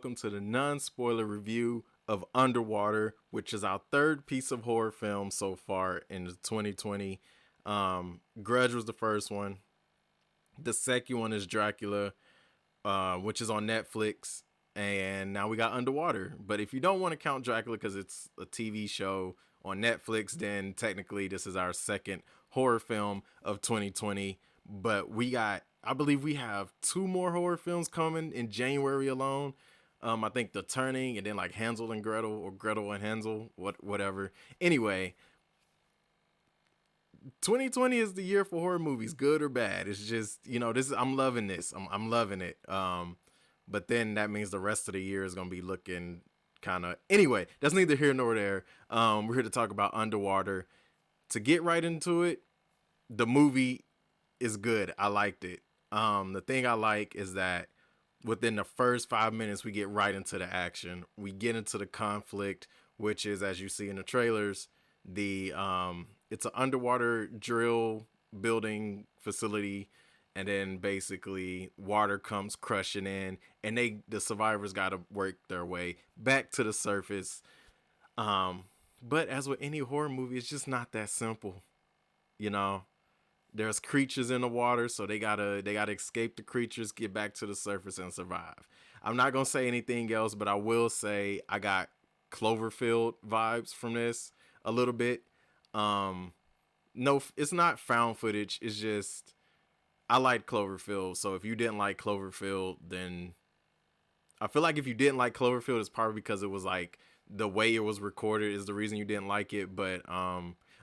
welcome to the non-spoiler review of Underwater, which is our third piece of horror film so far in 2020. Grudge was the first one. The second one is Dracula, which is on Netflix, and now we got Underwater. But if you don't want to count Dracula because it's a TV show on Netflix, then technically this is our second horror film of 2020. But I believe we have two more horror films coming in January alone. I think The Turning, and then like Hansel and Gretel, or Gretel and Hansel, whatever. Anyway, 2020 is the year for horror movies, good or bad. It's just, this I'm loving this. I'm loving it. But then that means the rest of the year is gonna be looking kind of. Anyway, that's neither here nor there. We're here to talk about Underwater. To get right into it, the movie is good. I liked it. The thing I like is that within the first 5 minutes, we get right into the action. We get into the conflict, which is, as you see in the trailers, the it's an underwater drill building facility, and then basically water comes crushing in, and the survivors got to work their way back to the surface. But as with any horror movie, it's just not that simple, you know. There's creatures in the water, so they gotta escape the creatures, get back to the surface, and survive. I'm not gonna say anything else, but I will say I got Cloverfield vibes from this a little bit. Um, no, it's not found footage. It's just I like Cloverfield. So if you didn't like Cloverfield, then I feel like if you didn't like Cloverfield, it's probably because it was like the way it was recorded is the reason you didn't like it. But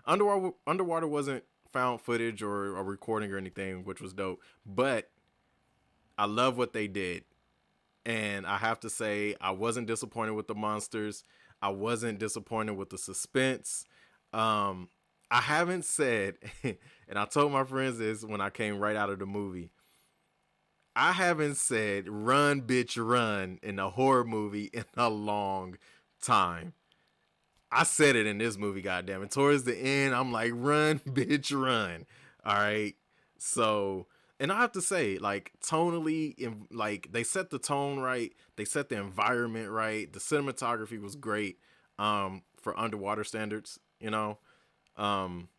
Underwater wasn't found footage or a recording or anything, which was dope. But I love what they did. And I have to say, I wasn't disappointed with the monsters. I wasn't disappointed with the suspense. Um, I haven't said, and I told my friends this when I came right out of the movie. I haven't said "run, bitch, run" in a horror movie in a long time. I said it in this movie, goddamn it. Towards the end, I'm like, "Run, bitch, run." All right. So, and I have to say, like tonally, like they set the tone right. They set the environment right. The cinematography was great. For underwater standards, you know. Um,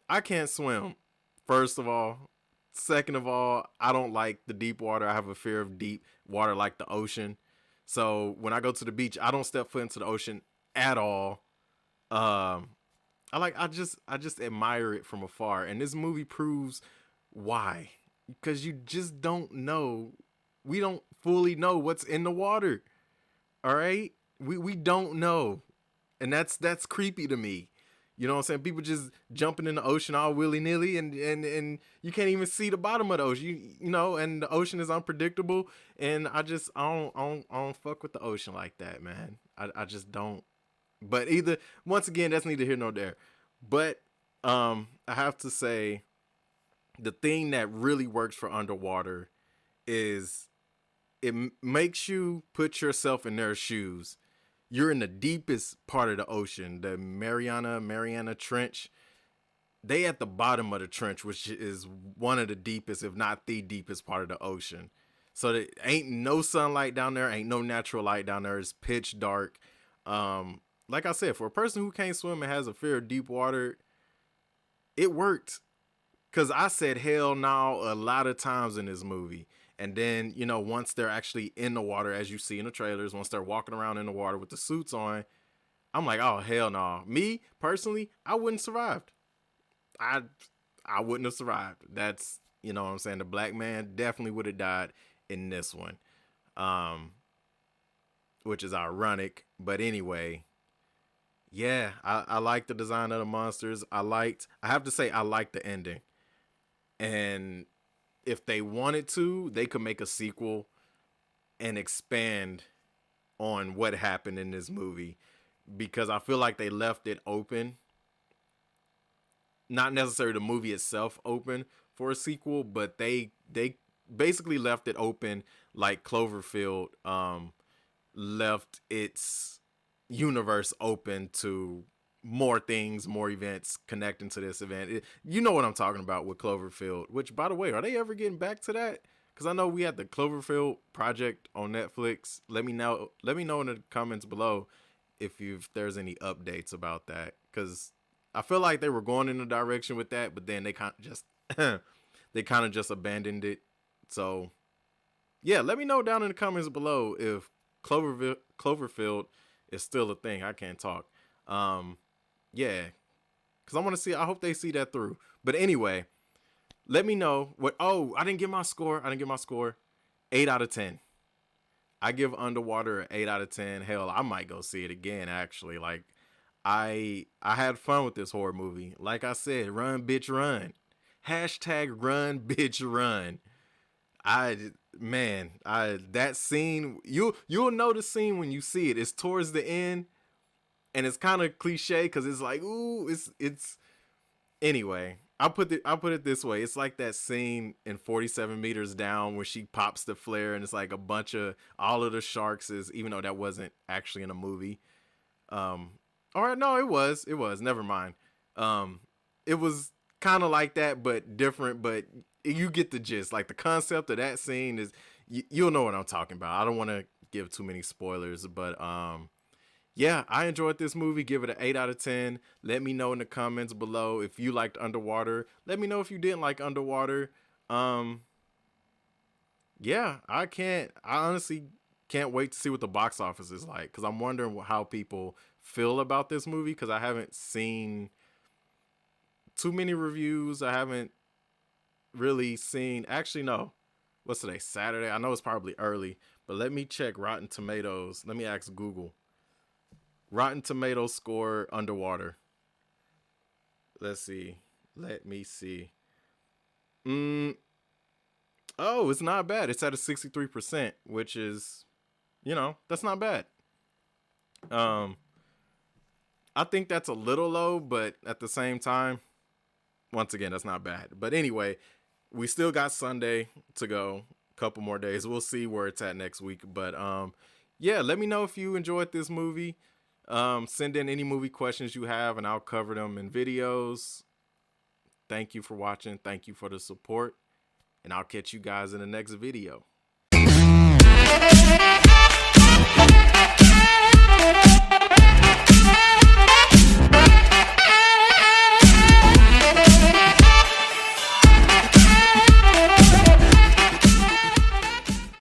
I can't swim. First of all, second of all, I don't like the deep water. I have a fear of deep water, like the ocean. So when I go to the beach, I don't step foot into the ocean at all. Um, I just admire it from afar, and this movie proves why. Because you just don't know. We don't fully know what's in the water. All right, we don't know, and that's creepy to me. You know what I'm saying? People just jumping in the ocean all willy nilly, and you can't even see the bottom of the ocean. You know, and the ocean is unpredictable, and I don't fuck with the ocean like that, man. I just don't. But either once again, that's neither here nor there. But I have to say the thing that really works for underwater is makes you put yourself in their shoes. You're in the deepest part of the ocean, the Mariana Trench. They at the bottom of the trench, which is one of the deepest, if not the deepest part of the ocean. So there ain't no sunlight down there, ain't no natural light down there. It's pitch dark. Like I said, for a person who can't swim and has a fear of deep water, it worked. Cause I said hell no a lot of times in this movie. And then, once they're actually in the water, as you see in the trailers, once they're walking around in the water with the suits on, I'm like, oh hell no. Me personally, I wouldn't survived. I I wouldn't have survived. That's what I'm saying. The black man definitely would have died in this one. Um, which is ironic. But anyway, yeah, I like the design of the monsters. I have to say I like the ending. And if they wanted to, they could make a sequel and expand on what happened in this movie because I feel like they left it open, not necessarily the movie itself open for a sequel, but they basically left it open like Cloverfield left its universe open to more things, more events connecting to this event. You know what I'm talking about with Cloverfield, which by the way, are they ever getting back to that? because I know we had the Cloverfield project on Netflix. Let me know. Let me know in the comments below if there's any updates about that, because I feel like they were going in a direction with that, but then they kind of just they kind of just abandoned it. So yeah, let me know down in the comments below if Cloverfield is still a thing. I can't talk. Yeah, because I want to see. I hope they see that through. But anyway, let me know what. Oh, I didn't get my score. 8 out of 10. I give Underwater an 8 out of 10. Hell, I might go see it again. Actually, like I had fun with this horror movie. Like I said, run, bitch, run. Hashtag run, bitch, run. I that scene, you'll know the scene when you see it. It's towards the end, and it's kind of cliche because it's like, ooh, it's anyway. I'll put it this way. It's like that scene in 47 Meters Down where she pops the flare and it's like a bunch of all of the sharks is, even though that wasn't actually in a movie. All right, no, it was. Never mind. It was kind of like that, but different. But you get the gist. Like the concept of that scene is, you'll know what I'm talking about. I don't want to give too many spoilers, but yeah, I enjoyed this movie. Give it an 8 out of 10. Let me know in the comments below if you liked Underwater. Let me know if you didn't like Underwater. Yeah, I honestly can't wait to see what the box office is like, because I'm wondering how people feel about this movie, because I haven't seen too many reviews. I haven't really seen, actually, no. What's today? Saturday? I know it's probably early, but let me check Rotten Tomatoes. Let me ask Google. Rotten Tomatoes score Underwater. Let's see. Let me see. Oh, it's not bad. It's at a 63%, which is, that's not bad. I think that's a little low, but at the same time, once again, that's not bad. But anyway, we still got Sunday to go. A couple more days. We'll see where it's at next week. But yeah, let me know if you enjoyed this movie. Send in any movie questions you have, and I'll cover them in videos. Thank you for watching. Thank you for the support. And I'll catch you guys in the next video.